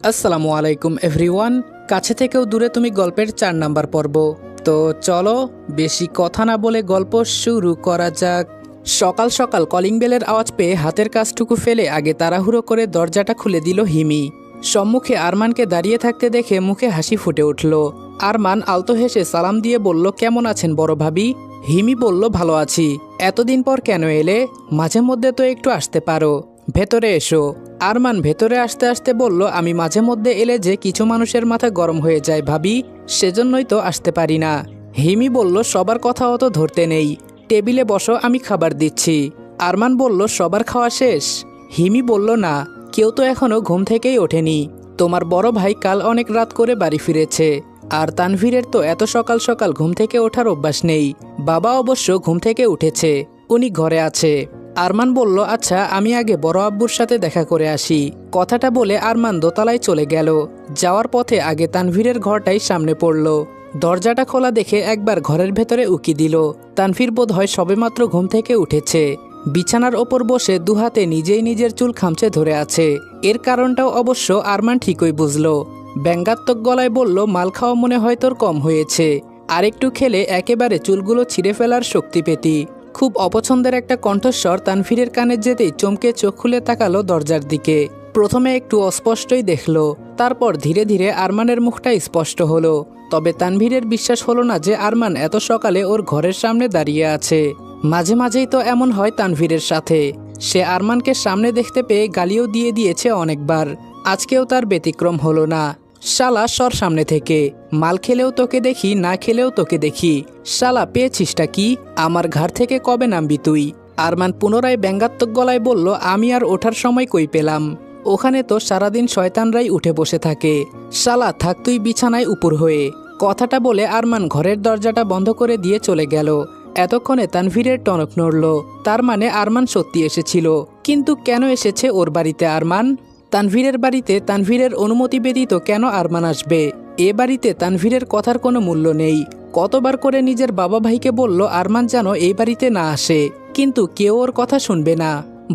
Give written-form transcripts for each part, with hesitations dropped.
আসসালামু আলাইকুম এভরিওয়ান। কাছে থেকেও দূরে তুমি গল্পের ৪ নাম্বার পর্ব। তো চলো বেশি কথা না বলে গল্প শুরু করা যাক। সকাল সকাল কলিং বেলের আওয়াজ পেয়ে হাতের কাজটুকু ফেলে আগে তাড়াহুড়ো করে দরজাটা খুলে দিল হিমি। সম্মুখে আরমানকে দাঁড়িয়ে থাকতে দেখে মুখে হাসি ফুটে উঠল। আরমান আলতো হেসে সালাম দিয়ে বলল, কেমন আছেন বড় ভাবি? হিমি বলল, ভালো আছি। এতদিন পর কেন এলে? মাঝে মধ্যে তো একটু আসতে পারো, ভেতরে এসো। আরমান ভেতরে আসতে আসতে বলল, আমি মাঝে মধ্যে এলে যে কিছু মানুষের মাথা গরম হয়ে যায় ভাবি, সেজন্যই তো আসতে পারি না। হিমি বলল, সবার কথা অত ধরতে নেই, টেবিলে বসো, আমি খাবার দিচ্ছি। আরমান বলল, সবার খাওয়া শেষ? হিমি বলল, না, কেউ তো এখনো ঘুম থেকেই ওঠেনি। তোমার বড় ভাই কাল অনেক রাত করে বাড়ি ফিরেছে, আর তানভীরের তো এত সকাল সকাল ঘুম থেকে ওঠার অভ্যাস নেই। বাবা অবশ্য ঘুম থেকে উঠেছে, উনি ঘরে আছে। আরমান বলল, আচ্ছা আমি আগে বড় আব্বুর সাথে দেখা করে আসি। কথাটা বলে আরমান দোতলায় চলে গেল। যাওয়ার পথে আগে তানভীরের ঘরটাই সামনে পড়ল। দরজাটা খোলা দেখে একবার ঘরের ভেতরে উকি দিল। তানভীর বোধহয় সবেমাত্র ঘুম থেকে উঠেছে। বিছানার ওপর বসে দুহাতে নিজেই নিজের চুল খামচে ধরে আছে। এর কারণটাও অবশ্য আরমান ঠিকই বুঝল। ব্যঙ্গাত্মক গলায় বলল, মাল খাওয়া মনে হয় তোর কম হয়েছে, আর একটু খেলে একেবারে চুলগুলো ছিঁড়ে ফেলার শক্তি পেতি। খুব অপছন্দের একটা কণ্ঠস্বর তানভীরের কানে যেতেই চমকে চোখ খুলে তাকালো দরজার দিকে। প্রথমে একটু অস্পষ্টই দেখল, তারপর ধীরে ধীরে আরমানের মুখটা স্পষ্ট হলো। তবে তানভীরের বিশ্বাস হলো না যে আরমান এত সকালে ওর ঘরের সামনে দাঁড়িয়ে আছে। মাঝে মাঝেই তো এমন হয় তানভীরের সাথে। সে আরমানকে সামনে দেখতে পেয়ে গালিও দিয়ে দিয়েছে অনেকবার, আজকেও তার ব্যতিক্রম হলো না। শালা সর সামনে থেকে, মাল খেলেও তোকে দেখি, না খেলেও তোকে দেখি। শালা পেয়েছিসটা কি? আমার ঘাড় থেকে কবে নামবি তুই? আরমান পুনরায় ব্যঙ্গাত্মক গলায় বলল, আমি আর ওঠার সময় কই পেলাম? ওখানে তো সারাদিন শয়তানরাই উঠে বসে থাকে। শালা থাক তুই বিছানায় উপর হয়ে। কথাটা বলে আরমান ঘরের দরজাটা বন্ধ করে দিয়ে চলে গেল। এতক্ষণে তানভীরের টনক নড়ল। তার মানে আরমান সত্যি এসেছিল। কিন্তু কেন এসেছে ওর বাড়িতে আরমান? তানভীরের বাড়িতে তানভীরের অনুমতি ব্যতীত কেন আরমান আসবে? এ বাড়িতে তানভীরের কথার কোনো মূল্য নেই। কতবার করে নিজের বাবা ভাইকে বলল আরমান যেন এই বাড়িতে না আসে, কিন্তু কেউ ওর কথা শুনবে না।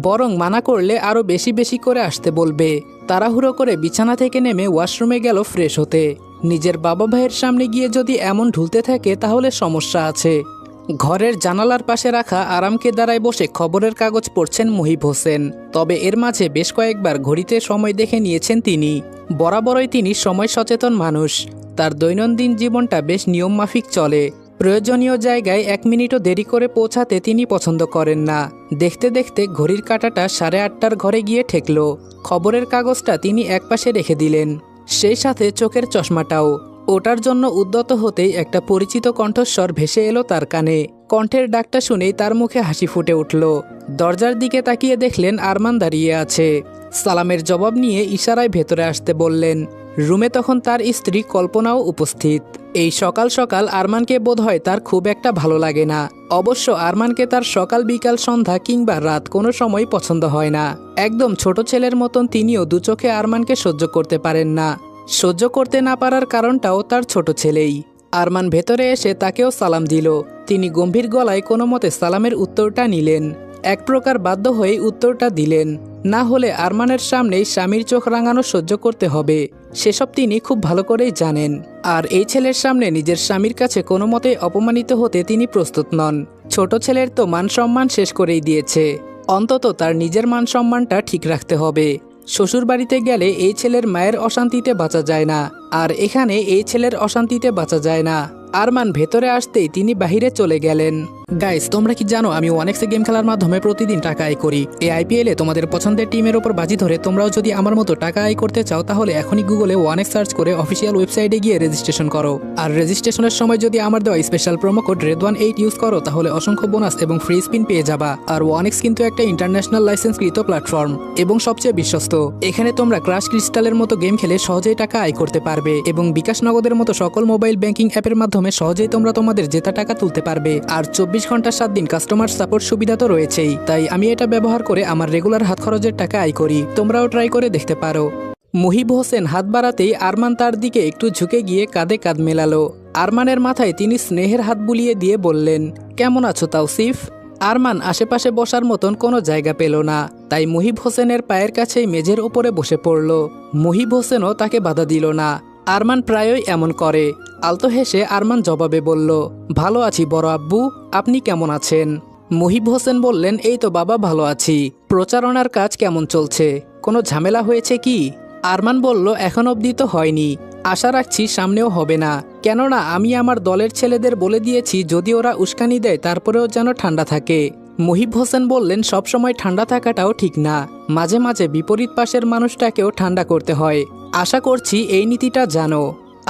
বরং মানা করলে আরও বেশি বেশি করে আসতে বলবে। তাড়াহুড়ো করে বিছানা থেকে নেমে ওয়াশরুমে গেল ফ্রেশ হতে। নিজের বাবা ভাইয়ের সামনে গিয়ে যদি এমন ঢুলতে থাকে তাহলে সমস্যা আছে। ঘরের জানালার পাশে রাখা আরামকে দাঁড়ায় বসে খবরের কাগজ পড়ছেন মুহিব হোসেন। তবে এর মাঝে বেশ কয়েকবার ঘড়িতে সময় দেখে নিয়েছেন তিনি। বরাবরই তিনি সময় সচেতন মানুষ। তার দৈনন্দিন জীবনটা বেশ নিয়মমাফিক চলে। প্রয়োজনীয় জায়গায় 1 মিনিটও দেরি করে পৌঁছাতে তিনি পছন্দ করেন না। দেখতে দেখতে ঘড়ির কাঁটাটা 8:30টার ঘরে গিয়ে ঠেকল। খবরের কাগজটা তিনি একপাশে রেখে দিলেন, সেই সাথে চোখের চশমাটাও। ওটার জন্য উদ্যত হতেই একটা পরিচিত কণ্ঠস্বর ভেসে এলো তার কানে। কণ্ঠের ডাকটা শুনেই তার মুখে হাসি ফুটে উঠল। দরজার দিকে তাকিয়ে দেখলেন আরমান দাঁড়িয়ে আছে। সালামের জবাব নিয়ে ইশারায় ভেতরে আসতে বললেন। রুমে তখন তার স্ত্রী কল্পনাও উপস্থিত। এই সকাল সকাল আরমানকে বোধহয় তার খুব একটা ভালো লাগে না। অবশ্য আরমানকে তার সকাল বিকাল সন্ধ্যা কিংবা রাত কোনো সময় পছন্দ হয় না। একদম ছোট ছেলের মতন তিনিও দুচোখে আরমানকে সহ্য করতে পারেন না। সহ্য করতে না পারার কারণটাও তার ছোট ছেলেই। আরমান ভেতরে এসে তাকেও সালাম দিল। তিনি গম্ভীর গলায় কোনো মতে সালামের উত্তরটা নিলেন। এক প্রকার বাধ্য হয়ে উত্তরটা দিলেন, না হলে আরমানের সামনেই স্বামীর চোখ রাঙানো সহ্য করতে হবে, সেসব তিনি খুব ভালো করেই জানেন। আর এই ছেলের সামনে নিজের স্বামীর কাছে কোনো মতে অপমানিত হতে তিনি প্রস্তুত নন। ছোট ছেলের তো মান সম্মান শেষ করেই দিয়েছে, অন্তত তার নিজের মান সম্মানটা ঠিক রাখতে হবে। শ্বশুর বাড়িতে গেলে এই ছেলের মায়ের অশান্তিতে বাঁচা যায় না, আর এখানে এই ছেলের অশান্তিতে বাঁচা যায় না। আরমান ভেতরে আসতেই তিনি বাহিরে চলে গেলেন। গাইস, তোমরা কি জানো আমি ওয়ানেক্সে গেম খেলার মাধ্যমে প্রতিদিন টাকা আয় করি? এই আইপিএলে তোমাদের পছন্দের টিমের ওপর বাজি ধরে তোমরাও যদি আমার মতো টাকা আয় করতে চাও, তাহলে এখনই গুগলে ওয়ানেক্স সার্চ করে অফিসিয়াল ওয়েবসাইটে গিয়ে রেজিস্ট্রেশন করো। আর রেজিস্ট্রেশনের সময় যদি আমার দেওয়া special promo code RED18 use করো, তাহলে অসংখ্য বোনাস এবং ফ্রি স্পিন পেয়ে যাবা। আর ওয়ানেক্স কিন্তু একটা ইন্টারন্যাশনাল লাইসেন্সকৃত প্ল্যাটফর্ম এবং সবচেয়ে বিশ্বস্ত। এখানে তোমরা ক্রাশ ক্রিস্টালের মতো গেম খেলে সহজেই টাকা আয় করতে পারবে, এবং বিকাশ নগদের মতো সকল মোবাইল ব্যাংকিং অ্যাপের মাধ্যমে সহজেই তোমরা তোমাদের জেতা টাকা তুলতে পারবে। আর 24 ঘন্টা 7 দিন কাস্টমার সাপোর্ট সুবিধা তো রয়েছেই। তাই আমি এটা ব্যবহার করে আমার রেগুলার হাত খরচের টাকা আয় করি, তোমরাও ট্রাই করে দেখতে পারো। মুহিব হোসেন হাত বাড়াতেই আরমান তার দিকে একটু ঝুঁকে গিয়ে কাঁধে কাঁধ মেলালো। আরমানের মাথায় তিনি স্নেহের হাত বুলিয়ে দিয়ে বললেন, কেমন আছো তাওসিফ? আরমান আশেপাশে বসার মতন কোনো জায়গা পেল না, তাই মুহিব হোসেনের পায়ের কাছেই মেঝের ওপরে বসে পড়ল। মুহিব হোসেনও তাকে বাধা দিল না। আরমান প্রায়ই এমন করে। আলতো হেসে আরমান জবাবে বলল, ভালো আছি বড় আব্বু, আপনি কেমন আছেন? মুহিব হোসেন বললেন, এই তো বাবা ভালো আছি। প্রচারণার কাজ কেমন চলছে? কোনো ঝামেলা হয়েছে কি? আরমান বলল, এখন অবধি তো হয়নি, আশা রাখছি সামনেও হবে না। কেননা আমি আমার দলের ছেলেদের বলে দিয়েছি যদি ওরা উস্কানি দেয় তারপরেও যেন ঠান্ডা থাকে। মুহিব হোসেন বললেন, সবসময় ঠান্ডা থাকাটাও ঠিক না, মাঝে মাঝে বিপরীত পাশের মানুষটাকেও ঠান্ডা করতে হয়। আশা করছি এই নীতিটা জানো।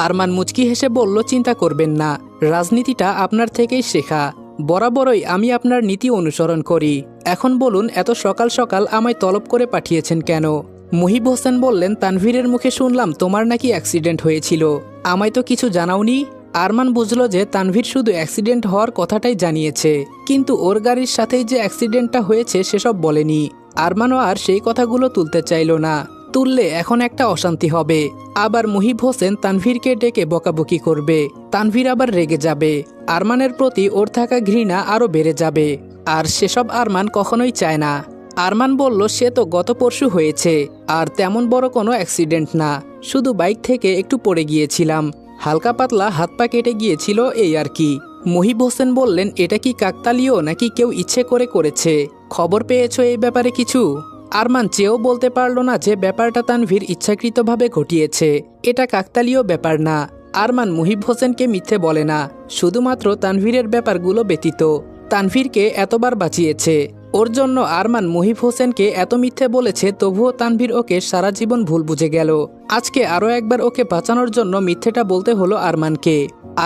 আরমান মুচকি হেসে বলল, চিন্তা করবেন না, রাজনীতিটা আপনার থেকেই শেখা। বরাবরই আমি আপনার নীতি অনুসরণ করি। এখন বলুন, এত সকাল সকাল আমায় তলব করে পাঠিয়েছেন কেন? মুহিব হোসেন বললেন, তানভীরের মুখে শুনলাম তোমার নাকি অ্যাক্সিডেন্ট হয়েছিল, আমায় তো কিছু জানাওনি। আরমান বুঝলো যে তানভীর শুধু অ্যাক্সিডেন্ট হওয়ার কথাটাই জানিয়েছে, কিন্তু ওর গাড়ির সাথেই যে অ্যাক্সিডেন্টটা হয়েছে সেসব বলেনি। আরমানও আর সেই কথাগুলো তুলতে চাইল না, তুললে এখন একটা অশান্তি হবে। আবার মুহিব হোসেন তানভীরকে ডেকে বকাবকি করবে, তানভীর আবার রেগে যাবে, আরমানের প্রতি ওর থাকা ঘৃণা আরও বেড়ে যাবে। আর সেসব আরমান কখনোই চায় না। আরমান বলল, সে তো গত পরশু হয়েছে, আর তেমন বড় কোনো অ্যাক্সিডেন্ট না, শুধু বাইক থেকে একটু পড়ে গিয়েছিলাম, হালকা পাতলা হাত পা কেটে গিয়েছিল, এই আর কি। মুহিব হোসেন বললেন, এটা কি কাকতালীয় নাকি কেউ ইচ্ছে করে করেছে? খবর পেয়েছো এই ব্যাপারে কিছু? আরমান চেয়েও বলতে পারল না যে ব্যাপারটা তানভীর ইচ্ছাকৃতভাবে ঘটিয়েছে, এটা কাকতালীয় ব্যাপার না। আরমান মুহিব হোসেনকে মিথ্যে বলে না, শুধুমাত্র তানভীরের ব্যাপারগুলো ব্যতীত। তানভীরকে এতবার বাঁচিয়েছে, ওর জন্য আরমান মুহিব হোসেনকে এত মিথ্যে বলেছে, তবুও তানভীর ওকে সারা জীবন ভুল বুঝে গেল। আজকে আরও একবার ওকে বাঁচানোর জন্য মিথ্যেটা বলতে হলো আরমানকে।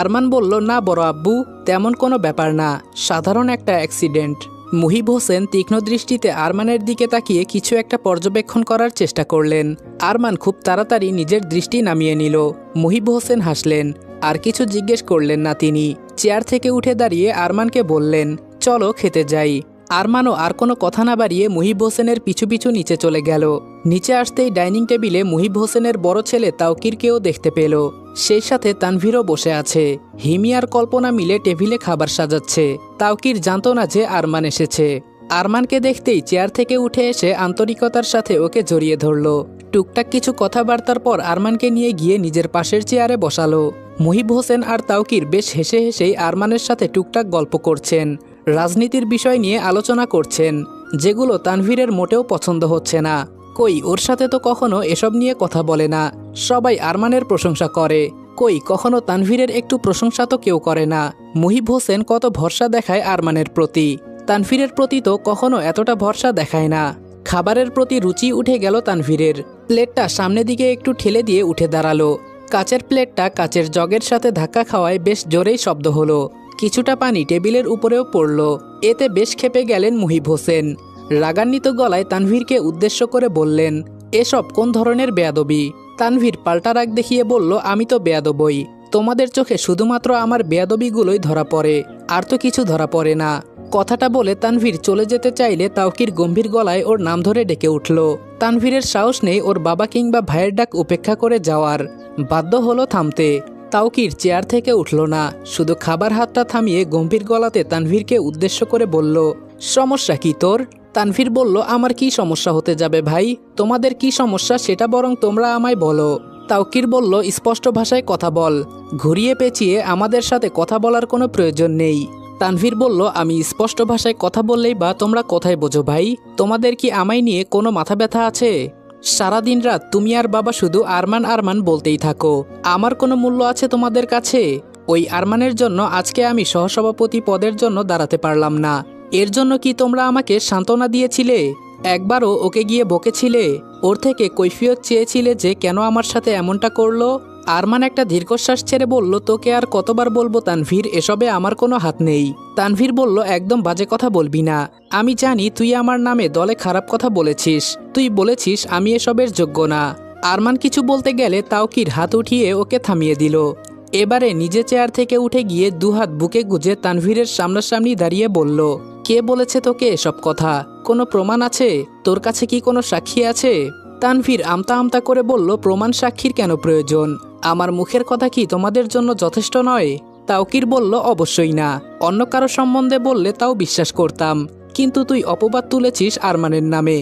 আরমান বলল, না বড় আব্বু, তেমন কোনো ব্যাপার না, সাধারণ একটা অ্যাক্সিডেন্ট। মুহিব হোসেন তীক্ষ্ণ দৃষ্টিতে আরমানের দিকে তাকিয়ে কিছু একটা পর্যবেক্ষণ করার চেষ্টা করলেন। আরমান খুব তাড়াতাড়ি নিজের দৃষ্টি নামিয়ে নিল। মুহিব হোসেন হাসলেন, আর কিছু জিজ্ঞেস করলেন না তিনি। চেয়ার থেকে উঠে দাঁড়িয়ে আরমানকে বললেন, চলো খেতে যাই। আরমানও আর কোনো কথা না বাড়িয়ে মুহিব হোসেনের পিছু পিছু নিচে চলে গেল। নিচে আসতেই ডাইনিং টেবিলে মুহিব হোসেনের বড় ছেলে তাওকিরকেও দেখতে পেল। সেই সাথে তানভীরও বসে আছে। হিমি আর কল্পনা মিলে টেবিলে খাবার সাজাচ্ছে। তাওকির জানতো না যে আরমান এসেছে। আরমানকে দেখতেই চেয়ার থেকে উঠে এসে আন্তরিকতার সাথে ওকে জড়িয়ে ধরল। টুকটাক কিছু কথাবার্তার পর আরমানকে নিয়ে গিয়ে নিজের পাশের চেয়ারে বসালো। মুহিব হোসেন আর তাওকির বেশ হেসে হেসেই আরমানের সাথে টুকটাক গল্প করছেন, রাজনীতির বিষয় নিয়ে আলোচনা করছেন, যেগুলো তানভীরের মোটেও পছন্দ হচ্ছে না। কই, ওর সাথে তো কখনো এসব নিয়ে কথা বলে না, সবাই আরমানের প্রশংসা করে। কই, কখনো তানভীরের একটু প্রশংসা তো কেউ করে না। মুহিব হোসেন কত ভরসা দেখায় আরমানের প্রতি, তানভীরের প্রতি তো কখনো এতটা ভরসা দেখায় না। খাবারের প্রতি রুচি উঠে গেল তানভীরের। প্লেটটা সামনের দিকে একটু ঠেলে দিয়ে উঠে দাঁড়ালো। কাচের প্লেটটা কাচের জগের সাথে ধাক্কা খাওয়ায় বেশ জোরেই শব্দ হলো। কিছুটা পানি টেবিলের উপরেও পড়ল। এতে বেশ ক্ষেপে গেলেন মুহিব হোসেন। রাগান্বিত গলায় তানভীরকে উদ্দেশ্য করে বললেন, এসব কোন ধরনের বেয়াদবি? তানভীর পাল্টা রাগ দেখিয়ে বলল, আমি তো বেয়াদবই, তোমাদের চোখে শুধুমাত্র আমার বেয়াদবিগুলোই ধরা পড়ে, আর তো কিছু ধরা পড়ে না। কথাটা বলে তানভীর চলে যেতে চাইলে তাওকির গম্ভীর গলায় ওর নাম ধরে ডেকে উঠল। তানভীরের সাহস নেই ওর বাবা কিংবা ভাইয়ের ডাক উপেক্ষা করে যাওয়ার, বাধ্য হলো থামতে। তাওকির চেয়ার থেকে উঠল না, শুধু খাবার হাতটা থামিয়ে গম্ভীর গলাতে তানভীরকে উদ্দেশ্য করে বলল, সমস্যা কি তোর? তানভীর বলল, আমার কি সমস্যা হতে যাবে ভাই, তোমাদের কি সমস্যা সেটা বরং তোমরা আমায় বলো। তাওকির বলল, স্পষ্ট ভাষায় কথা বল, ঘুরিয়ে পেঁচিয়ে আমাদের সাথে কথা বলার কোনো প্রয়োজন নেই। তানভীর বলল, আমি স্পষ্ট ভাষায় কথা বললেই বা তোমরা কোথায় বোঝো ভাই? তোমাদের কি আমায় নিয়ে কোনো মাথা ব্যথা আছে? সারাদিন রাত তুমি আর বাবা শুধু আরমান আরমান বলতেই থাকো, আমার কোনো মূল্য আছে তোমাদের কাছে? ওই আরমানের জন্য আজকে আমি সহসভাপতি পদের জন্য দাঁড়াতে পারলাম না, এর জন্য কি তোমরা আমাকে সান্ত্বনা দিয়েছিলে? একবারও ওকে গিয়ে বকেছিলে? ওর থেকে কৈফিয়ত চেয়েছিলে যে কেন আমার সাথে এমনটা করলো? আরমান একটা দীর্ঘশ্বাস ছেড়ে বলল, তোকে আর কতবার বলবো তানভীর, এসবে আমার কোনো হাত নেই। তানভীর বলল, একদম বাজে কথা বলবি না, আমি জানি তুই আমার নামে দলে খারাপ কথা বলেছিস, তুই বলেছিস আমি এসবের যোগ্য না। আরমান কিছু বলতে গেলে তাওকির হাত উঠিয়ে ওকে থামিয়ে দিল। এবারে নিজে চেয়ার থেকে উঠে গিয়ে দুহাত বুকে গুজে তানভীরের সামনাসামনি দাঁড়িয়ে বলল, কে বলেছে তোকে এসব কথা? কোনো প্রমাণ আছে? তোর কাছে কি কোনো সাক্ষী আছে? তানভীর আমতা আমতা করে বলল, প্রমাণ সাক্ষীর কেন প্রয়োজন? আমার মুখের কথা কি তোমাদের জন্য যথেষ্ট নয়? তাওকির বলল, অবশ্যই না। অন্য কারো সম্বন্ধে বললে তাও বিশ্বাস করতাম, কিন্তু তুই অপবাদ তুলেছিস আরমানের নামে,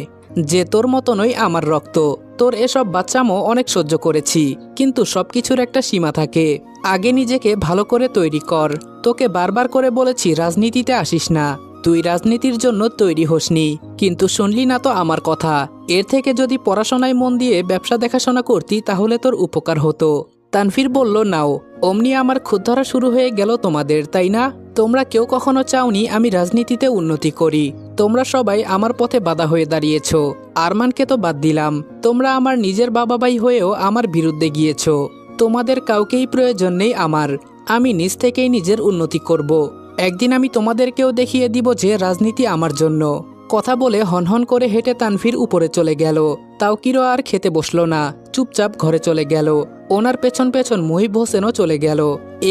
যে তোর মতনই আমার রক্ত। তোর এসব বাচ্চামো অনেক সহ্য করেছি, কিন্তু সবকিছুর একটা সীমা থাকে। আগে নিজেকে ভালো করে তৈরি কর। তোকে বারবার করে বলেছি রাজনীতিতে আসিস না, তুই রাজনীতির জন্য তৈরি হোসনি, কিন্তু শুনলি না তো আমার কথা। এর থেকে যদি পড়াশোনায় মন দিয়ে ব্যবসা দেখাশোনা করতি তাহলে তোর উপকার হতো। তানভীর বলল, নাও। অমনি আমার খুদ ধরা শুরু হয়ে গেল তোমাদের, তাই না? তোমরা কেউ কখনো চাওনি আমি রাজনীতিতে উন্নতি করি। তোমরা সবাই আমার পথে বাধা হয়ে দাঁড়িয়েছ। আরমানকে তো বাদ দিলাম, তোমরা আমার নিজের বাবা ভাই হয়েও আমার বিরুদ্ধে গিয়েছ। তোমাদের কাউকেই প্রয়োজন নেই আমার। আমি নিজ থেকেই নিজের উন্নতি করব। একদিন আমি তোমাদেরকেও দেখিয়ে দিব যে রাজনীতি আমার জন্য। কথা বলে হনহন করে হেঁটে তানভীর উপরে চলে গেল। তাওকিরও আর খেতে বসল না, চুপচাপ ঘরে চলে গেল। ওনার পেছন পেছন মুহিব হোসেনও চলে গেল।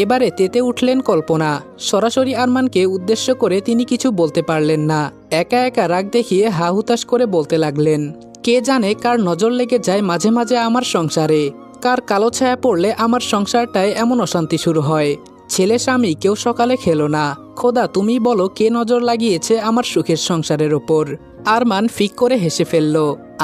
এবারে তেতে উঠলেন কল্পনা। সরাসরি আরমানকে উদ্দেশ্য করে তিনি কিছু বলতে পারলেন না। একা একা রাগ দেখিয়ে হা হুতাশ করে বলতে লাগলেন, কে জানে কার নজর লেগে যায় মাঝে মাঝে আমার সংসারে, কার কালো ছায়া পড়লে আমার সংসারটায় এমন অশান্তি শুরু হয়। ছেলে স্বামী কেউ সকালে খেলো না। খোদা তুমি বলো কে নজর লাগিয়েছে আমার সুখের সংসারের ওপর। আরমান ফিক করে হেসে ফেলল।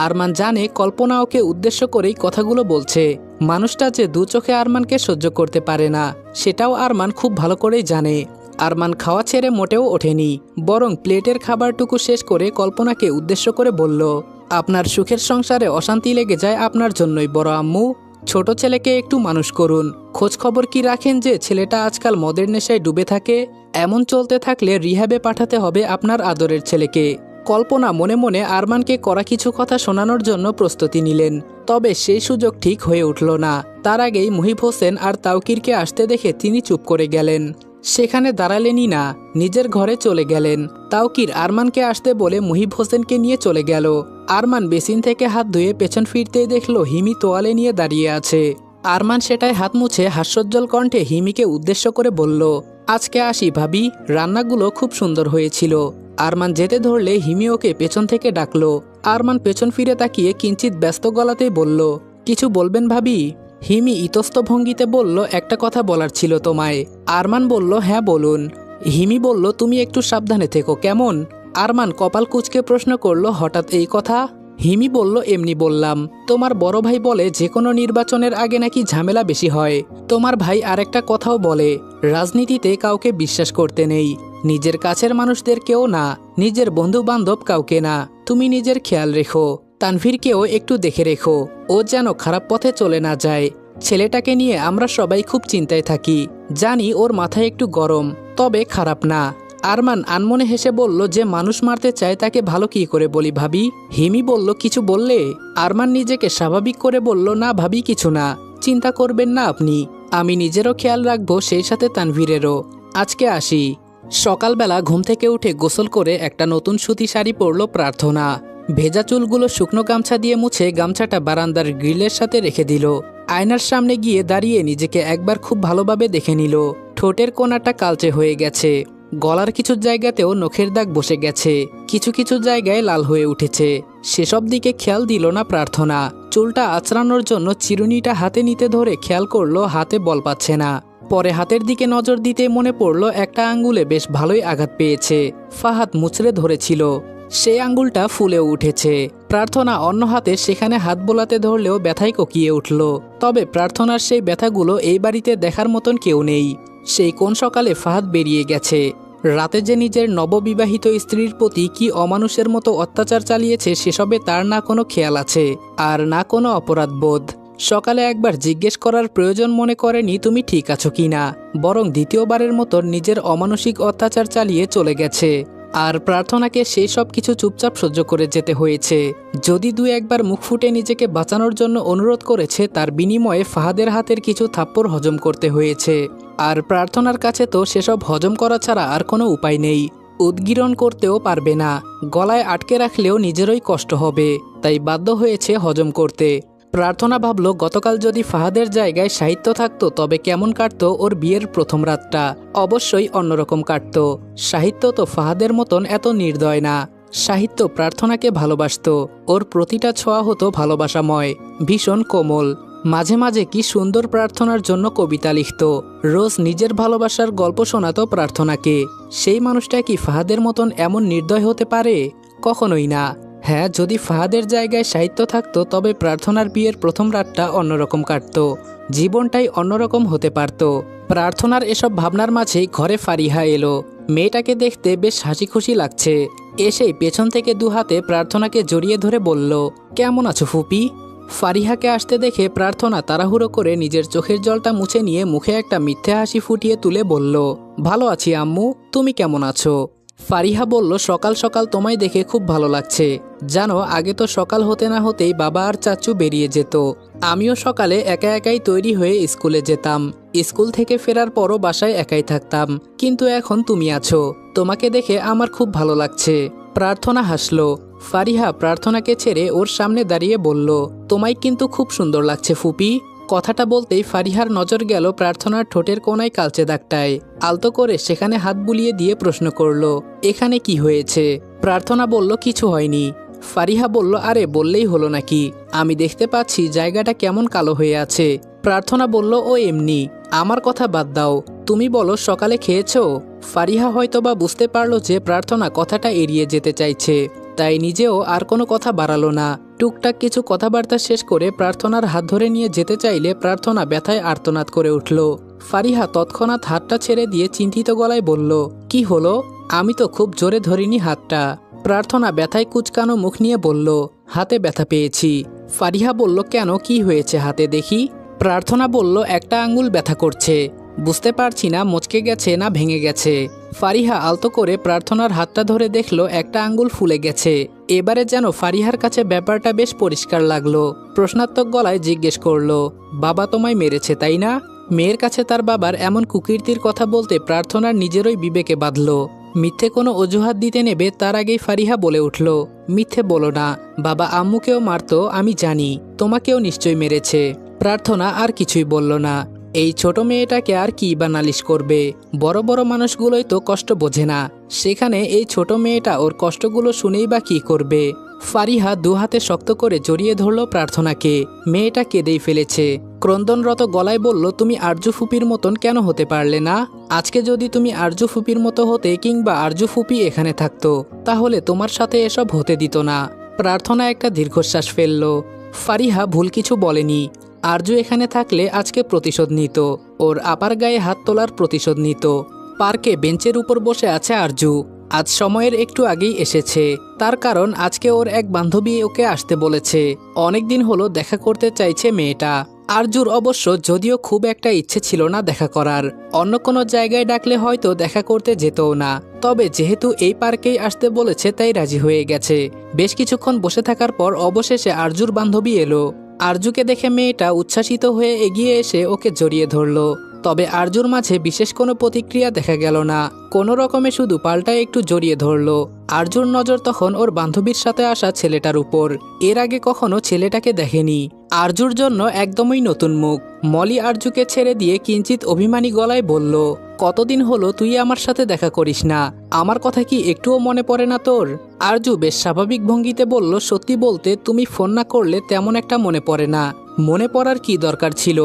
আরমান জানে কল্পনা ওকে উদ্দেশ্য করেই কথাগুলো বলছে। মানুষটা যে দু চোখে আরমানকে সহ্য করতে পারে না, সেটাও আরমান খুব ভালো করেই জানে। আরমান খাওয়া ছেড়ে মোটেও ওঠেনি, বরং প্লেটের খাবারটুকু শেষ করে কল্পনাকে উদ্দেশ্য করে বলল, আপনার সুখের সংসারে অশান্তি লেগে যায় আপনার জন্যই বড় আম্মু। ছোট ছেলেকে একটু মানুষ করুন। খোঁজ খবর কি রাখেন যে ছেলেটা আজকাল মদের নেশায় ডুবে থাকে? এমন চলতে থাকলে রিহ্যাবে পাঠাতে হবে আপনার আদরের ছেলেকে। কল্পনা মনে মনে আরমানকে কড়া কিছু কথা শোনানোর জন্য প্রস্তুতি নিলেন, তবে সেই সুযোগ ঠিক হয়ে উঠল না। তার আগেই মুহিব হোসেন আর তাওকিরকে আসতে দেখে তিনি চুপ করে গেলেন। সেখানে দাঁড়ালেনই না, নিজের ঘরে চলে গেলেন। তাওকির আরমানকে আসতে বলে মুহিব হোসেনকে নিয়ে চলে গেল। আরমান বেসিন থেকে হাত ধুয়ে পেছন ফিরতেই দেখল হিমি তোয়ালে নিয়ে দাঁড়িয়ে আছে। আরমান সেটায় হাত মুছে হাস্যোজ্জ্বল কণ্ঠে হিমিকে উদ্দেশ্য করে বলল, আজকে আসি ভাবি, রান্নাগুলো খুব সুন্দর হয়েছিল। আরমান যেতে ধরলে হিমি ওকে পেছন থেকে ডাকলো। আরমান পেছন ফিরে তাকিয়ে কিঞ্চিত ব্যস্ত গলাতেই বলল, কিছু বলবেন ভাবি? হিমি ইতস্ত ভঙ্গিতে বলল, একটা কথা বলার ছিল তোমায়। আরমান বলল, হ্যাঁ বলুন। হিমি বলল, তুমি একটু সাবধানে থেকো কেমন? আরমান কপাল কুঁচকে প্রশ্ন করল, হঠাৎ এই কথা? হিমি বলল, এমনি বললাম। তোমার বড় ভাই বলে যে কোনো নির্বাচনের আগে নাকি ঝামেলা বেশি হয়। তোমার ভাই আরেকটা কথাও বলে, রাজনীতিতে কাউকে বিশ্বাস করতে নেই, নিজের কাছের মানুষদের কেউ না, নিজের বন্ধু বান্ধব কাউকে না। তুমি নিজের খেয়াল রেখো, তানভীরকেও একটু দেখে রেখো, ও যেন খারাপ পথে চলে না যায়। ছেলেটাকে নিয়ে আমরা সবাই খুব চিন্তায় থাকি, জানি ওর মাথায় একটু গরম, তবে খারাপ না। আরমান আনমনে হেসে বলল, যে মানুষ মারতে চায় তাকে ভালো কি করে বলি ভাবি? হিমি বলল, কিছু বললে? আরমান নিজেকে স্বাভাবিক করে বলল, না ভাবি কিছু না, চিন্তা করবেন না আপনি, আমি নিজেরও খেয়াল রাখবো, সেই সাথে তানভীরেরও। আজকে আসি। সকালবেলা ঘুম থেকে উঠে গোসল করে একটা নতুন সুতি শাড়ি পরল প্রার্থনা। ভেজা চুলগুলো শুকনো গামছা দিয়ে মুছে গামছাটা বারান্দার গ্রিলের সাথে রেখে দিল। আয়নার সামনে গিয়ে দাঁড়িয়ে নিজেকে একবার খুব ভালোভাবে দেখে নিল। ঠোঁটের কোণাটা কালচে হয়ে গেছে, গলার কিছু জায়গাতেও নখের দাগ বসে গেছে, কিছু কিছু জায়গায় লাল হয়ে উঠেছে। সেসব দিকে খেয়াল দিল না প্রার্থনা। চুলটা আঁচড়ানোর জন্য চিরুনিটা হাতে নিতে ধরে খেয়াল করলো হাতে বল পাচ্ছে না। পরে হাতের দিকে নজর দিতে মনে পড়ল একটা আঙ্গুলে বেশ ভালোই আঘাত পেয়েছে। ফাহাদ মুচড়ে ধরেছিল, সেই আঙ্গুলটা ফুলেও উঠেছে। প্রার্থনা অন্য হাতে সেখানে হাত বোলাতে ধরলেও ব্যথায় কোকিয়ে উঠল। তবে প্রার্থনার সেই ব্যথাগুলো এই বাড়িতে দেখার মতন কেউ নেই। সেই কোন সকালে ফাহাদ বেরিয়ে গেছে। রাতে যে নিজের নববিবাহিত স্ত্রীর প্রতি কি অমানুষের মতো অত্যাচার চালিয়েছে সেসবে তার না কোনো খেয়াল আছে, আর না কোনো অপরাধবোধ। সকালে একবার জিজ্ঞেস করার প্রয়োজন মনে করেনি তুমি ঠিক আছো কিনা, বরং দ্বিতীয়বারের মতো নিজের অমানসিক অত্যাচার চালিয়ে চলে গেছে। আর প্রার্থনাকে সেই সব কিছু চুপচাপ সহ্য করে যেতে হয়েছে। যদি দু একবার মুখ ফুটে নিজেকে বাঁচানোর জন্য অনুরোধ করেছে, তার বিনিময়ে ফাহাদের হাতের কিছু থাপ্পড় হজম করতে হয়েছে। আর প্রার্থনার কাছে তো সেসব হজম করা ছাড়া আর কোনো উপায় নেই। উদ্গীরণ করতেও পারবে না, গলায় আটকে রাখলেও নিজেরই কষ্ট হবে, তাই বাধ্য হয়েছে হজম করতে। প্রার্থনা ভাবল, গতকাল যদি ফাহাদের জায়গায় সাহিত্য থাকতো তবে কেমন কাটতো ওর বিয়ের প্রথম রাতটা। অবশ্যই অন্যরকম কাটতো। সাহিত্য তো ফাহাদের মতন এত নির্দয় না। সাহিত্য প্রার্থনাকে ভালোবাসতো, ওর প্রতিটা ছোঁয়া হতো ভালোবাসাময়, ভীষণ কোমল। মাঝে মাঝে কি সুন্দর প্রার্থনার জন্য কবিতা লিখত। রোজ নিজের ভালোবাসার গল্প শোনাতো প্রার্থনাকে। সেই মানুষটা কি ফাহাদের মতন এমন নির্দয় হতে পারে? কখনোই না। হ্যাঁ, যদি ফাহাদের জায়গায় সাহিত্য থাকতো তবে প্রার্থনার বিয়ের প্রথম রাতটা অন্যরকম কাটত, জীবনটাই অন্যরকম হতে পারত। প্রার্থনার এসব ভাবনার মাঝেই ঘরে ফারিহা এলো। মেয়েটাকে দেখতে বেশ হাসি খুশি লাগছে। এসেই পেছন থেকে দুহাতে প্রার্থনাকে জড়িয়ে ধরে বলল, কেমন আছো ফুপি? ফারিহাকে আসতে দেখে প্রার্থনা তাড়াহুড়ো করে নিজের চোখের জলটা মুছে নিয়ে মুখে একটা মিথ্যে হাসি ফুটিয়ে তুলে বলল, ভালো আছি আম্মু, তুমি কেমন আছো? ফারিহা বলল, সকাল সকাল তোমায় দেখে খুব ভালো লাগছে। জানো, আগে তো সকাল হতে না হতেই বাবা আর চাচু বেরিয়ে যেত। আমিও সকালে একা একাই তৈরি হয়ে স্কুলে যেতাম। স্কুল থেকে ফেরার পরও বাসায় একাই থাকতাম। কিন্তু এখন তুমি আছো, তোমাকে দেখে আমার খুব ভালো লাগছে। প্রার্থনা হাসলো। ফারিহা প্রার্থনাকে ছেড়ে ওর সামনে দাঁড়িয়ে বলল, তোমায় কিন্তু খুব সুন্দর লাগছে ফুপি। কথাটা বলতেই ফারিহার নজর গেল প্রার্থনার ঠোঁটের কোনায় কালচে দাগটায়। আলতো করে সেখানে হাত বুলিয়ে দিয়ে প্রশ্ন করল, এখানে কি হয়েছে? প্রার্থনা বলল, কিছু হয়নি। ফারিহা বলল, আরে বললেই হলো নাকি, আমি দেখতে পাচ্ছি জায়গাটা কেমন কালো হয়ে আছে। প্রার্থনা বলল, ও এমনি, আমার কথা বাদ দাও, তুমি বলো সকালে খেয়েছো? ফারিহা হয়তোবা বুঝতে পারল যে প্রার্থনা কথাটা এড়িয়ে যেতে চাইছে, তাই নিজেও আর কোনো কথা বাড়ালো না। টুকটাক কিছু কথাবার্তা শেষ করে প্রার্থনার হাত ধরে নিয়ে যেতে চাইলে প্রার্থনা ব্যথায় আর্তনাদ করে উঠল। ফারিহা তৎক্ষণাৎ হাতটা ছেড়ে দিয়ে চিন্তিত গলায় বলল, কি হলো? আমি তো খুব জোরে ধরিনি হাতটা। প্রার্থনা ব্যথায় কুচকানো মুখ নিয়ে বলল, হাতে ব্যথা পেয়েছি। ফারিহা বলল, কেন, কি হয়েছে হাতে দেখি? প্রার্থনা বলল, একটা আঙ্গুল ব্যথা করছে, বুঝতে পারছি না মচকে গেছে না ভেঙে গেছে। ফারিহা আলতো করে প্রার্থনার হাতটা ধরে দেখল একটা আঙ্গুল ফুলে গেছে। এবারে যেন ফারিহার কাছে ব্যাপারটা বেশ পরিষ্কার লাগলো। প্রশ্নাত্মক গলায় জিজ্ঞেস করলো, বাবা তোমায় মেরেছে তাই না? মেয়ের কাছে তার বাবার এমন কুকীর্তির কথা বলতে প্রার্থনার নিজেরই বিবেকে বাঁধল। মিথ্যে কোনো অজুহাত দিতে নেবে তার আগেই ফারিহা বলে উঠল, মিথ্যে বলো না, বাবা আম্মুকেও মারতো আমি জানি, তোমাকেও নিশ্চয়ই মেরেছে। প্রার্থনা আর কিছুই বলল না। এই ছোট মেয়েটাকে আর কি বা নালিশ করবে? বড় বড় মানুষগুলোই তো কষ্ট বোঝে না, সেখানে এই ছোট মেয়েটা ওর কষ্টগুলো শুনেই বা কি করবে? ফারিহা দুহাতে শক্ত করে জড়িয়ে ধরল প্রার্থনাকে। মেয়েটা কেঁদেই ফেলেছে। ক্রন্দনরত গলায় বলল, তুমি আরজু ফুপির মতন কেন হতে পারলে না? আজকে যদি তুমি আরজু ফুপির মতো হতে কিংবা আরজু ফুপি এখানে থাকতো তাহলে তোমার সাথে এসব হতে দিত না। প্রার্থনা একটা দীর্ঘশ্বাস ফেলল। ফারিহা ভুল কিছু বলেনি। আরজু এখানে থাকলে আজকে প্রতিশোধ নিত, ওর আপার গায়ে হাত তোলার প্রতিশোধ নিত। পার্কে বেঞ্চের উপর বসে আছে আরজু। আজ সময়ের একটু আগেই এসেছে, তার কারণ আজকে ওর এক বান্ধবী ওকে আসতে বলেছে। অনেকদিন হলো দেখা করতে চাইছে মেয়েটা। আরজুর অবশ্য যদিও খুব একটা ইচ্ছে ছিল না দেখা করার, অন্য কোনো জায়গায় ডাকলে হয়তো দেখা করতে যেতও না, তবে যেহেতু এই পার্কেই আসতে বলেছে তাই রাজি হয়ে গেছে। বেশ কিছুক্ষণ বসে থাকার পর অবশেষে আরজুর বান্ধবী এলো। আরজুকে দেখে মেয়েটা উচ্ছ্বাসিত হয়ে এগিয়ে এসে ওকে জড়িয়ে ধরল। তবে আরজুর মাঝে বিশেষ কোনো প্রতিক্রিয়া দেখা গেল না, কোনো রকমে শুধু পাল্টায় একটু জড়িয়ে ধরল। আরজুর নজর তখন ওর বান্ধবীর সাথে আসা ছেলেটার উপর। এর আগে কখনো ছেলেটাকে দেখেনি। আরজুর জন্য একদমই নতুন মুখ। মলি আরজুকে ছেড়ে দিয়ে কিঞ্চিত অভিমানী গলায় বলল, কতদিন হলো তুই আমার সাথে দেখা করিস না, আমার কথা কি একটুও মনে পড়ে না তোর? আরজু বেশ স্বাভাবিক ভঙ্গিতে বলল, সত্যি বলতে তুমি ফোন না করলে তেমন একটা মনে পড়ে না। মনে পড়ার কি দরকার ছিল?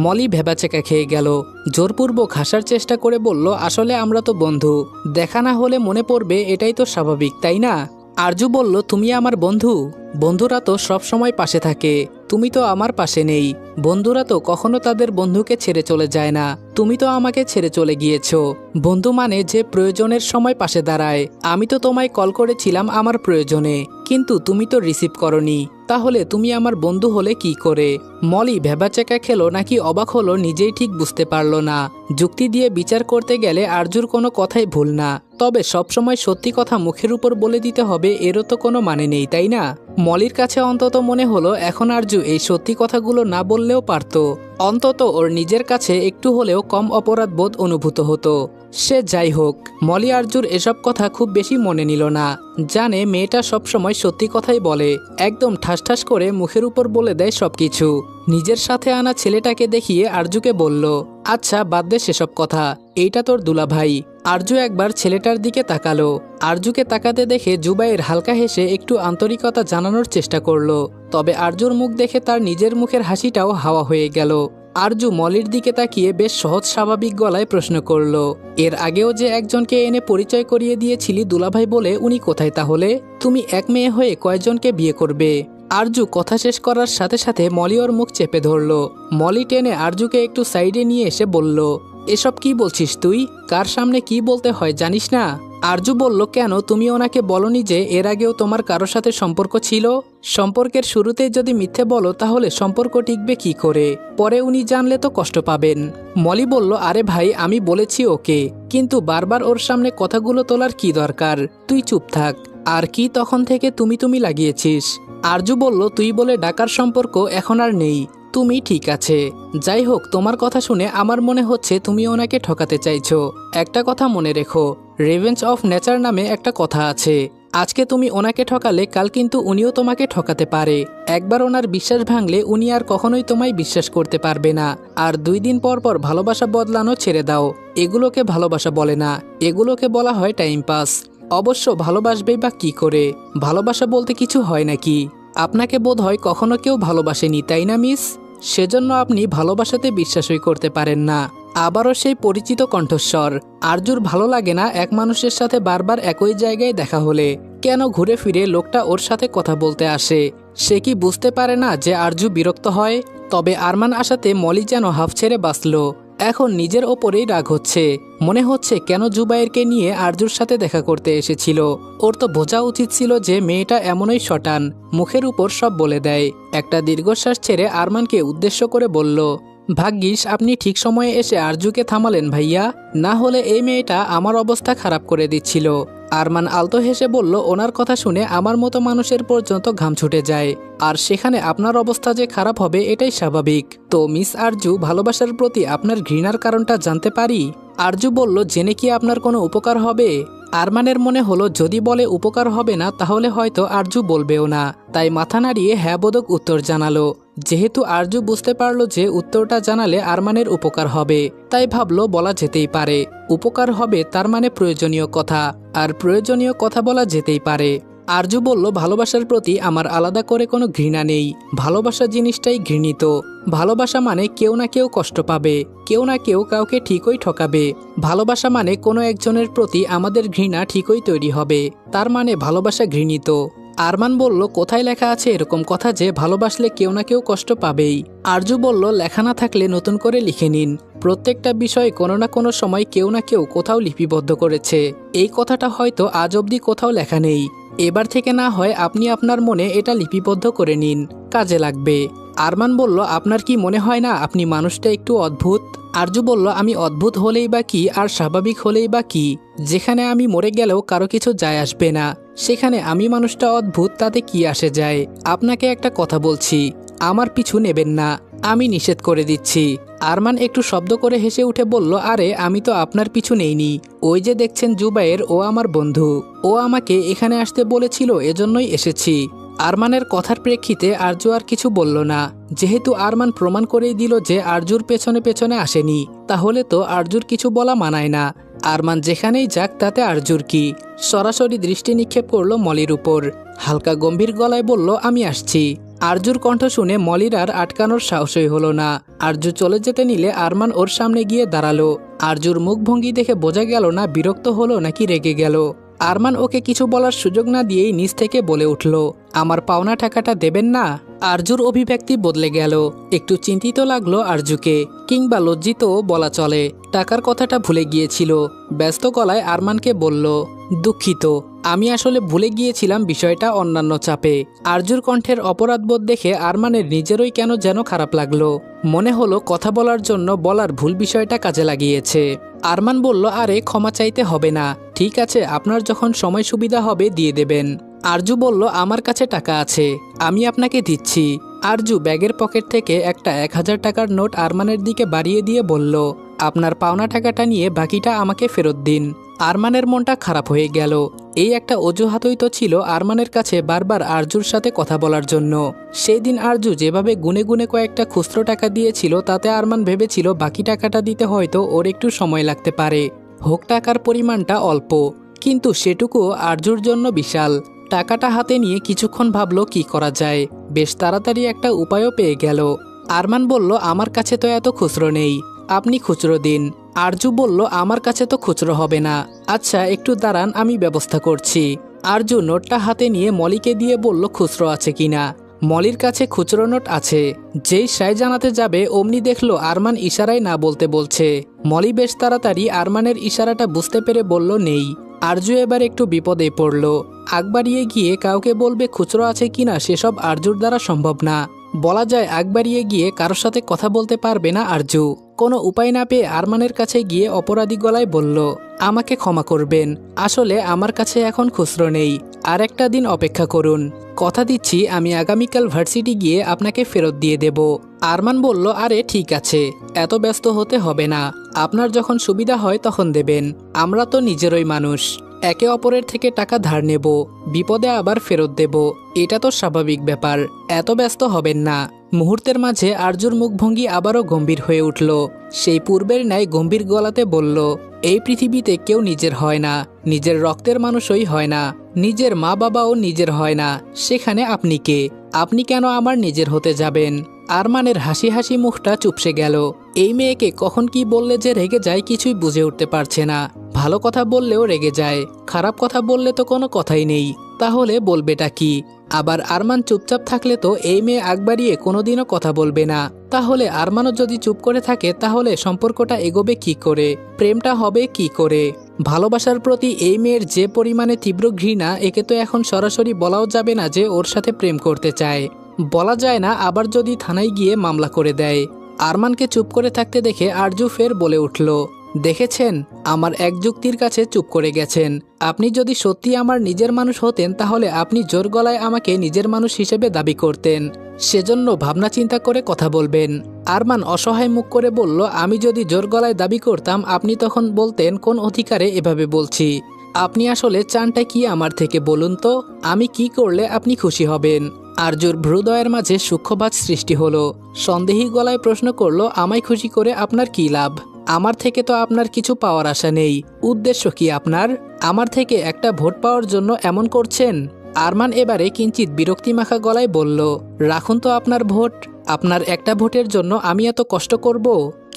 মলি ভেবাচেকা খেয়ে গেল। জোরপূর্বক হাসার চেষ্টা করে বলল, আসলে আমরা তো বন্ধু, দেখা না হলে মনে পড়বে এটাই তো স্বাভাবিক, তাই না? আরজু বলল, তুমি আমার বন্ধু? বন্ধুরা তো সব সময় পাশে থাকে, তুমি তো আমার পাশে নেই। বন্ধুরা তো কখনো তাদের বন্ধুকে ছেড়ে চলে যায় না, তুমি তো আমাকে ছেড়ে চলে গিয়েছো। বন্ধু মানে যে প্রয়োজনের সময় পাশে দাঁড়ায়। আমি তো তোমায় কল করেছিলাম আমার প্রয়োজনে, কিন্তু তুমি তো রিসিভ করনি, তাহলে তুমি আমার বন্ধু হলে কি করে? মলি ভেবাচেকা খেলো নাকি অবাক হলো নিজেই ঠিক বুঝতে পারল না। যুক্তি দিয়ে বিচার করতে গেলে আরজুর কোনো কথাই ভুল না, তবে সবসময় সত্যি কথা মুখের উপর বলে দিতে হবে এরও তো কোনো মানে নেই, তাই না? মলির কাছে অন্তত মনে হলো এখন আরজু এই সত্যি কথাগুলো না বললেও পারত, অন্তত ওর নিজের কাছে একটু হলেও কম অপরাধবোধ অনুভূত হতো। সে যাই হোক, মলি আরজুর এসব কথা খুব বেশি মনে নিল না। জানে মেয়েটা সবসময় সত্যি কথাই বলে, একদম ঠাস ঠাস করে মুখের উপর বলে দেয় সবকিছু। নিজের সাথে আনা ছেলেটাকে দেখিয়ে আরজুকে বলল, আচ্ছা বাদ দে সেসব কথা, এইটা তোর দুলাভাই, আরজু একবার ছেলেটার দিকে তাকালো। আরজুকে তাকাতে দেখে জুবাইর হালকা হেসে একটু আন্তরিকতা জানানোর চেষ্টা করলো, তবে আরজুর মুখ দেখে তার নিজের মুখের হাসিটাও হাওয়া হয়ে গেল। আরজু মলির দিকে তাকিয়ে বেশ সহজ স্বাভাবিক গলায় প্রশ্ন করলো, এর আগেও যে একজনকে এনে পরিচয় করিয়ে দিয়েছিলি দুলাভাই বলে, উনি কোথায় তাহলে? তুমি এক মেয়ে হয়ে কয়জনকে বিয়ে করবে? আরজু কথা শেষ করার সাথে সাথে মলি ওর মুখ চেপে ধরলো। মলি টেনে আরজুকে একটু সাইডে নিয়ে এসে বলল, এসব কি বলছিস তুই? কার সামনে কি বলতে হয় জানিস না? আরজু বলল, কেন তুমি ওনাকে বলনি যে এর আগেও তোমার কারোর সাথে সম্পর্ক ছিল? সম্পর্কের শুরুতেই যদি মিথ্যে বলো তাহলে সম্পর্ক টিকবে কি করে? পরে উনি জানলে তো কষ্ট পাবেন। মলি বলল, আরে ভাই আমি বলেছি ওকে, কিন্তু বারবার ওর সামনে কথাগুলো তোলার কি দরকার? তুই চুপ থাক। আর কি তখন থেকে তুমি তুমি লাগিয়েছিস? আরজু বলল, তুই বলে ডাকার সম্পর্ক এখন আর নেই। তুমি ঠিক আছে। যাই হোক, তোমার কথা শুনে আমার মনে হচ্ছে তুমি ওনাকে ঠকাতে চাইছো। একটা কথা মনে রেখো, রিভেঞ্জ অফ নেচার নামে একটা কথা আছে। আজকে তুমি ওনাকে ঠকালে কাল কিন্তু উনিও তোমাকে ঠকাতে পারে। একবার ওনার বিশ্বাস ভাঙলে উনি আর কখনোই তোমায় বিশ্বাস করতে পারবে না। আর 2 দিন পর পর ভালোবাসা বদলানো ছেড়ে দাও। এগুলোকে ভালোবাসা বলে না, এগুলোকে বলা হয় টাইম পাস। অবশ্য ভালোবাসবেই বা কি করে? ভালোবাসা বলতে কিছু হয় নাকি? আপনাকে বোধ হয় কখনো কেউ ভালোবাসেনি, তাই না মিস? সেজন্য আপনি ভালোবাসাতে বিশ্বাসই করতে পারেন না। আবারও সেই পরিচিত কণ্ঠস্বর। আরজুর ভালো লাগে না এক মানুষের সাথে বারবার একই জায়গায় দেখা হলে। কেন ঘুরে ফিরে লোকটা ওর সাথে কথা বলতে আসে? সে কি বুঝতে পারে না যে আরজু বিরক্ত হয়? তবে আরমান আসাতে মলি যেন হাফ ছেড়ে বাঁচল। এখন নিজের ওপরেই রাগ হচ্ছে। মনে হচ্ছে কেন জুবাইরকে নিয়ে আরজুর সাথে দেখা করতে এসেছিল। ওর তো বোঝা উচিত ছিল যে মেয়েটা এমনই শটান, মুখের উপর সব বলে দেয়। একটা দীর্ঘশ্বাস ছেড়ে আরমানকে উদ্দেশ্য করে বলল, ভাগ্যিস আপনি ঠিক সময়ে এসে আরজুকে থামালেন ভাইয়া, না হলে এই মেয়েটা আমার অবস্থা খারাপ করে দিচ্ছিল। আরমান আলতো হেসে বলল, ওনার কথা শুনে আমার মতো মানুষের পর্যন্ত ঘাম ছুটে যায়, আর সেখানে আপনার অবস্থা যে খারাপ হবে এটাই স্বাভাবিক। তো মিস আরজু, ভালোবাসার প্রতি আপনার ঘৃণার কারণটা জানতে পারি? আরজু বলল, জেনে কি আপনার কোনো উপকার হবে? আরমানের মনে হলো যদি বলে উপকার হবে না তাহলে হয়তো আরজু বলবেও না, তাই মাথা নাড়িয়ে হ্যাঁ বোধক উত্তর জানালো। যেহেতু আরজু বুঝতে পারলো যে উত্তরটা জানালে আরমানের উপকার হবে, তাই ভাবলো বলা যেতেই পারে। উপকার হবে তার মানে প্রয়োজনীয় কথা, আর প্রয়োজনীয় কথা বলা যেতেই পারে। আরজু বলল, ভালোবাসার প্রতি আমার আলাদা করে কোনো ঘৃণা নেই। ভালোবাসা জিনিসটাই ঘৃণিত। ভালোবাসা মানে কেউ না কেউ কষ্ট পাবে, কেউ না কেউ কাউকে ঠিকই ঠকাবে। ভালোবাসা মানে কোনো একজনের প্রতি আমাদের ঘৃণা ঠিকই তৈরি হবে, তার মানে ভালোবাসা ঘৃণিত। আরমান বলল, কোথায় লেখা আছে এরকম কথা যে ভালোবাসলে কেউ না কেউ কষ্ট পাবেই? আরজু বলল, লেখা না থাকলে নতুন করে লিখে নিন। প্রত্যেকটা বিষয় কোনো না কোনো সময় কেউ না কেউ কোথাও লিপিবদ্ধ করেছে। এই কথাটা হয়তো আজ অবধি কোথাও লেখা নেই। এবার থেকে না হয় আপনি আপনার মনে এটা লিপিবদ্ধ করে নিন, কাজে লাগবে। আরমান বলল, আপনার কি মনে হয় না আপনি মানুষটা একটু অদ্ভুত? আরজু বলল, আমি অদ্ভুত হলেই বা কি আর স্বাভাবিক হলেই বা কি? যেখানে আমি মরে গেলেও কারো কিছু যায় আসবে না, সেখানে আমি মানুষটা অদ্ভুত, তাতে কি আসে যায়? আপনাকে একটা কথা বলছি, আমার পিছু নেবেন না, আমি নিষেধ করে দিচ্ছি। আরমান একটু শব্দ করে হেসে উঠে বলল, আরে আমি তো আপনার পিছু নেইনি। ওই যে দেখছেন জুবাইর, ও আমার বন্ধু। ও আমাকে এখানে আসতে বলেছিল, এজন্যই এসেছি। আরমানের কথার প্রেক্ষিতে আরজু আর কিছু বলল না। যেহেতু আরমান প্রমাণ করেই দিল যে আরজুর পেছনে পেছনে আসেনি, তাহলে তো আরজুর কিছু বলা মানায় না। আরমান যেখানেই যাক তাতে আরজুর কি? সরাসরি দৃষ্টি নিক্ষেপ করলো মলির উপর। হালকা গম্ভীর গলায় বলল, আমি আসছি। আরজুর কণ্ঠ শুনে মলির আর আটকানোর সাহসই হলো না। আরজু চলে যেতে নিলে আরমান ওর সামনে গিয়ে দাঁড়ালো। আরজুর মুখভঙ্গি দেখে বোঝা গেল না বিরক্ত হলো নাকি রেগে গেল। আরমান ওকে কিছু বলার সুযোগ না দিয়েই নিচ থেকে বলে উঠল, আমার পাওনা টাকাটা দেবেন না? আরজুর অভিব্যক্তি বদলে গেল। একটু চিন্তিত লাগলো আরজুকে, কিংবা লজ্জিতও বলা চলে। টাকার কথাটা ভুলে গিয়েছিল। ব্যস্ত গলায় আরমানকে বলল, দুঃখিত, আমি আসলে ভুলে গিয়েছিলাম বিষয়টা অন্যান্য চাপে। আরজুর কণ্ঠের অপরাধবোধ দেখে আরমানের নিজেরই কেন যেন খারাপ লাগলো। মনে হলো কথা বলার জন্য বলার ভুল বিষয়টা কাজে লাগিয়েছে। আরমান বলল, আরে ক্ষমা চাইতে হবে না, ঠিক আছে, আপনার যখন সময় সুবিধা হবে দিয়ে দেবেন। আরজু বলল, আমার কাছে টাকা আছে, আমি আপনাকে দিচ্ছি। আরজু ব্যাগের পকেট থেকে একটা 1000 টাকার নোট আরমানের দিকে বাড়িয়ে দিয়ে বলল, আপনার পাওনা টাকাটা নিয়ে বাকিটা আমাকে ফেরত দিন। আরমানের মনটা খারাপ হয়ে গেল। এই একটা অজুহাতই তো ছিল আরমানের কাছে বারবার আরজুর সাথে কথা বলার জন্য। সেই দিন আরজু যেভাবে গুনে গুনে কয়েকটা খুচরো টাকা দিয়েছিল, তাতে আরমান ভেবেছিল বাকি টাকাটা দিতে হয়তো ওর একটু সময় লাগতে পারে। হোক টাকার পরিমাণটা অল্প, কিন্তু সেটুকু আরজুর জন্য বিশাল। টাকাটা হাতে নিয়ে কিছুক্ষণ ভাবলো কি করা যায়। বেশ তাড়াতাড়ি একটা উপায়ও পেয়ে গেল। আরমান বলল, আমার কাছে তো এত খুচরো নেই, আপনি খুচরো দিন। আরজু বলল, আমার কাছে তো খুচরো হবে না। আচ্ছা একটু দাঁড়ান, আমি ব্যবস্থা করছি। আরজু নোটটা হাতে নিয়ে মলিকে দিয়ে বলল, খুচরো আছে কিনা। মলির কাছে খুচরো নোট আছে। যেই সাই জানাতে যাবে অমনি দেখলো আরমান ইশারায় না বলতে বলছে। মলি বেশ তাড়াতাড়ি আরমানের ইশারাটা বুঝতে পেরে বলল, নেই। আরজু এবার একটু বিপদে পড়ল। আগ বাড়িয়ে গিয়ে কাউকে বলবে খুচরো আছে কিনা সেসব আরজুর দ্বারা সম্ভব না। বলা যায় আগ বাড়িয়ে গিয়ে কারোর সাথে কথা বলতে পারবে না আরজু। কোনো উপায় না পেয়ে আরমানের কাছে গিয়ে অপরাধী গলায় বলল, আমাকে ক্ষমা করবেন, আসলে আমার কাছে এখন খুচরো নেই, আর একটা দিন অপেক্ষা করুন। কথা দিচ্ছি আমি আগামীকাল ভার্সিটি গিয়ে আপনাকে ফেরত দিয়ে দেব। আরমান বলল, আরে ঠিক আছে, এত ব্যস্ত হতে হবে না, আপনার যখন সুবিধা হয় তখন দেবেন। আমরা তো নিজেরই মানুষ, একে অপরের থেকে টাকা ধার নেব, বিপদে আবার ফেরত দেব, এটা তো স্বাভাবিক ব্যাপার, এত ব্যস্ত হবেন না। মুহূর্তের মাঝে আরজুর মুখভঙ্গি আবারও গম্ভীর হয়ে উঠল। সেই পূর্বের ন্যায় গম্ভীর গলাতে বলল, এই পৃথিবীতে কেউ নিজের হয় না, নিজের রক্তের মানুষই হয় না, নিজের মা বাবাও নিজের হয় না, সেখানে আপনি কে? আপনি কেন আমার নিজের হতে যাবেন? আরমানের হাসি হাসি মুখটা চুপসে গেল। এই মেয়েকে কখন কি বললে যে রেগে যায় কিছুই বুঝে উঠতে পারছে না। ভালো কথা বললেও রেগে যায়, খারাপ কথা বললে তো কোনো কথাই নেই, তাহলে বলবেটা কি? আবার আরমান চুপচাপ থাকলে তো এই মেয়ে আগ বাড়িয়ে কোনোদিনও কথা বলবে না। তাহলে আরমানও যদি চুপ করে থাকে তাহলে সম্পর্কটা এগোবে কি করে, প্রেমটা হবে কি করে? ভালোবাসার প্রতি এই মেয়ের যে পরিমাণে তীব্র ঘৃণা, একে তো এখন সরাসরি বলাও যাবে না যে ওর সাথে প্রেম করতে চায়। বলা যায় না আবার যদি থানায় গিয়ে মামলা করে দেয়। আরমানকে চুপ করে থাকতে দেখে আরজু ফের বলে উঠল, দেখেছেন, আমার এক যুক্তির কাছে চুপ করে গেছেন। আপনি যদি সত্যি আমার নিজের মানুষ হতেন তাহলে আপনি জোর গলায় আমাকে নিজের মানুষ হিসেবে দাবি করতেন, সেজন্য ভাবনা চিন্তা করে কথা বলবেন। আরমান অসহায় মুখ করে বলল, আমি যদি জোর গলায় দাবি করতাম আপনি তখন বলতেন কোন অধিকারে এভাবে বলছি? আপনি আসলে চানটা কি আমার থেকে বলুন তো, আমি কি করলে আপনি খুশি হবেন? আরজুর ভ্রুদয়ের মাঝে সূক্ষ্মভাব সৃষ্টি হলো। সন্দেহী গলায় প্রশ্ন করল, আমায় খুশি করে আপনার কি লাভ? আমার থেকে তো আপনার কিছু পাওয়ার আশা নেই, উদ্দেশ্য কি আপনার? আমার থেকে একটা ভোট পাওয়ার জন্য এমন করছেন? আরমান এবারে কিঞ্চিত বিরক্তিমাখা গলায় বলল, রাখুন তো আপনার ভোট, আপনার একটা ভোটের জন্য আমি এত কষ্ট করব?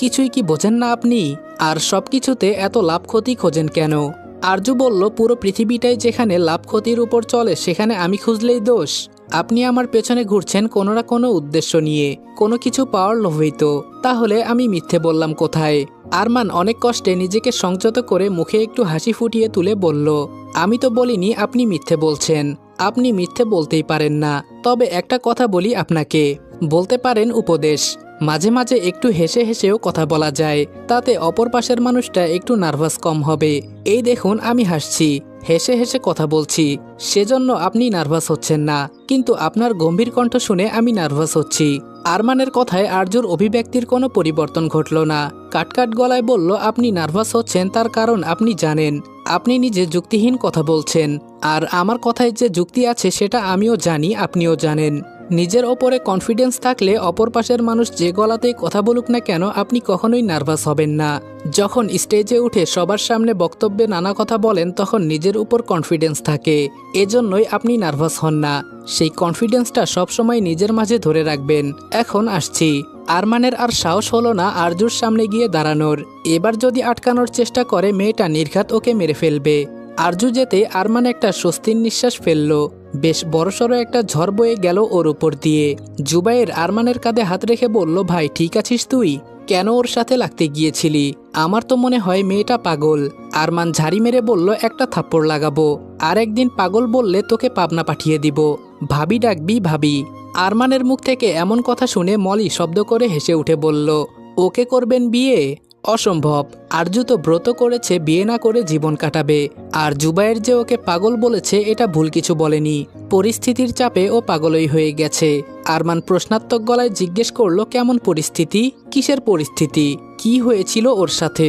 কিছুই কি বোঝেন না আপনি? আর সব কিছুতে এত লাভ ক্ষতি খোঁজেন কেন? আরজু বলল, পুরো পৃথিবীটাই যেখানে লাভ ক্ষতির উপর চলে সেখানে আমি খুঁজলেই দোষ? আপনি আমার পেছনে ঘুরছেন কোনো না কোনো উদ্দেশ্য নিয়ে, কোনো কিছু পাওয়ার লোভেই তো। তাহলে আমি মিথ্যে বললাম কোথায়? আরমান অনেক কষ্টে নিজেকে সংযত করে মুখে একটু হাসি ফুটিয়ে তুলে বলল, আমি তো বলিনি আপনি মিথ্যে বলছেন, আপনি মিথ্যে বলতেই পারেন না। তবে একটা কথা বলি আপনাকে, বলতে পারেন উপদেশ। মাঝে মাঝে একটু হেসে হেসেও কথা বলা যায়, তাতে অপর পাশের মানুষটা একটু নার্ভাস কম হবে। এই দেখুন আমি হাসছি, হেসে হেসে কথা বলছি, সেজন্য আপনি নার্ভাস হচ্ছেন না, কিন্তু আপনার গম্ভীর কণ্ঠ শুনে আমি নার্ভাস হচ্ছি। আরমানের কথায় আরজুর অভিব্যক্তির কোনো পরিবর্তন ঘটল না। কাটকাট গলায় বলল, আপনি নার্ভাস হচ্ছেন তার কারণ আপনি জানেন, আপনি নিজে যুক্তিহীন কথা বলছেন। আর আমার কথায় যে যুক্তি আছে সেটা আমিও জানি, আপনিও জানেন। নিজের ওপরে কনফিডেন্স থাকলে অপর পাশের মানুষ যে গলাতেই কথা বলুক না কেন আপনি কখনোই নার্ভাস হবেন না। যখন স্টেজে উঠে সবার সামনে বক্তব্যে নানা কথা বলেন তখন নিজের উপর কনফিডেন্স থাকে, এজন্যই আপনি নার্ভাস হন না। সেই কনফিডেন্সটা সবসময় নিজের মাঝে ধরে রাখবেন। এখন আসছি। আরমানের আর সাহস হলো না আরজুর সামনে গিয়ে দাঁড়ানোর। এবার যদি আটকানোর চেষ্টা করে মেয়েটা নির্ঘাত ওকে মেরে ফেলবে। আরজু যেতে আরমান একটা স্বস্তির নিঃশ্বাস ফেলল। বেশ বড়সড় একটা ঝড় বয়ে গেল ওর উপর দিয়ে। জুবাইর আরমানের কাঁধে হাত রেখে বলল, ভাই ঠিক আছিস তুই? কেন ওর সাথে লাগতে গিয়েছিলি? আমার তো মনে হয় মেয়েটা পাগল। আরমান ঝাড়ি মেরে বলল, একটা থাপ্পড় লাগাবো, আর একদিন পাগল বললে তোকে পাবনা পাঠিয়ে দিব, ভাবি ডাকবি ভাবি। আরমানের মুখ থেকে এমন কথা শুনে মলি শব্দ করে হেসে উঠে বলল, ওকে করবেন বিয়ে? অসম্ভব, আরজু তো ব্রত করেছে বিয়ে না করে জীবন কাটাবে। আর জুবাইর যে ওকে পাগল বলেছে এটা ভুল কিছু বলেনি, পরিস্থিতির চাপে ও পাগলই হয়ে গেছে। আরমান প্রশ্নাত্মক গলায় জিজ্ঞেস করলো, কেমন পরিস্থিতি? কিসের পরিস্থিতি? কি হয়েছিল ওর সাথে?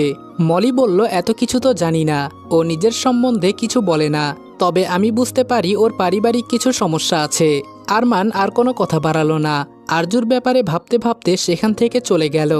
মলি বলল, এত কিছু তো জানি না, ও নিজের সম্বন্ধে কিছু বলে না, তবে আমি বুঝতে পারি ওর পারিবারিক কিছু সমস্যা আছে। আরমান আর কোনো কথা বাড়ালো না, আরজুর ব্যাপারে ভাবতে ভাবতে সেখান থেকে চলে গেল।